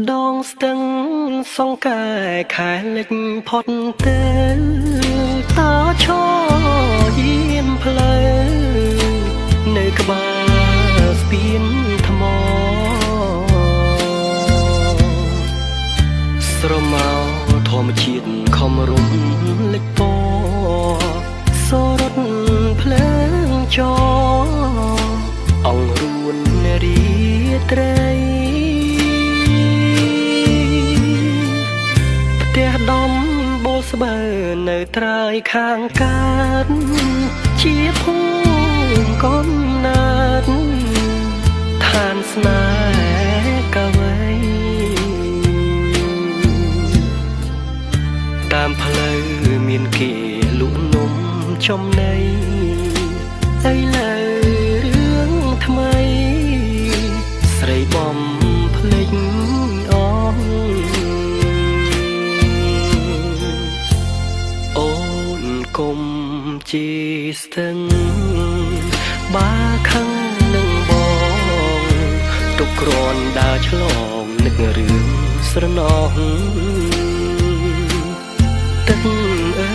ដងស្ទឹងសង្កែខែលិចផុតទៅតោឈរយាមផ្លូវនៅក្បែរស្ពានថ្មស្រមោធម្មជាតិខំរំលិចពណ៌សរត់ភ្លើងចអង្រួនរីត្រីផ្ទះដំបូលស្បើនៅត្រើយខាងកើតជាភូមិកំណើតឋានស្នេហ៍កវីតាមផ្លូវមានគេលក់នំចំណីឥឡូវរឿងថ្មីស្រីបំភ្លេចអងអូនកុំជាស្ទឹងបាខឹងនឹងបងទុកគ្រាន់ដើរឆ្លងនឹករឿងស្រណោះទឹកអើ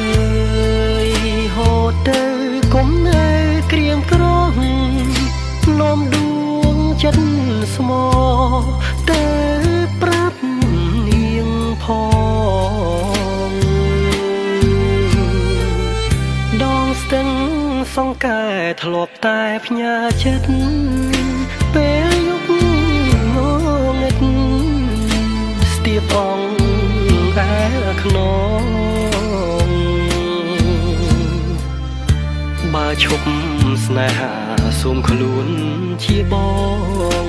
យហូរទៅគុំនៅក្រៀមក្រំនាំដួងចិត្តស្មោទៅប្រាប់នាងផងដងស្ទឹងសង្កែធ្លាប់តែផ្ញើចិត្តពេលយប់ងងឹតស្ទាបអងឯខ្នងបើឈប់ស្នេហាសូមខ្លួនជាបង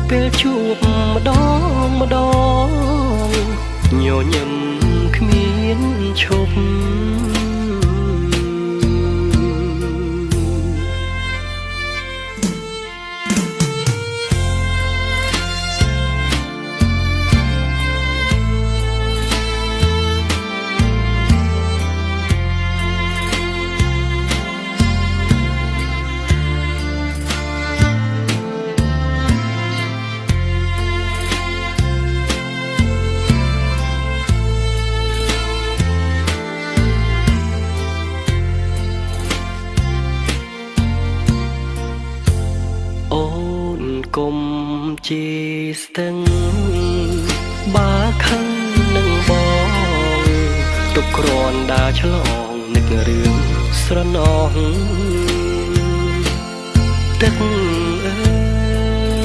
ពេលជួបម្ដងញញឹមគ្មានឈប់កុំជាស្ទឹងបាខឹងនឹងបងទុកគ្រាន់ដើរឆ្លងនឹករឿងស្រណោះទឹកអើ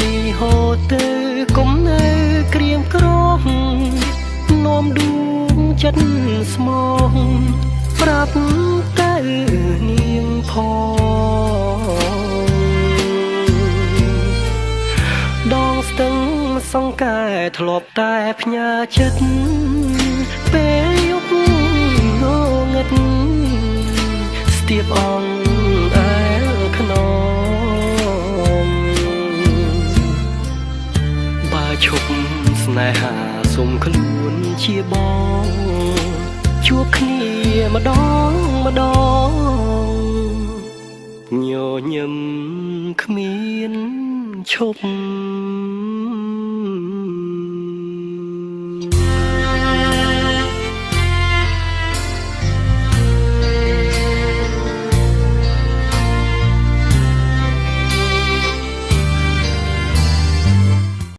យហូរទៅគុំនៅក្រៀមក្រំនាំដួងចិត្តស្មោះប្រាប់ទៅនាងផងដងស្ទឹងសង្កែធ្លាប់តែផ្ញើចិត្តពេលយប់ងងឹតស្ទាបអងឯខ្នងបើឈប់ស្នេហាសុំខ្លួនជាបងជួបគ្នាម្ដងញញឹមគ្មានឈប់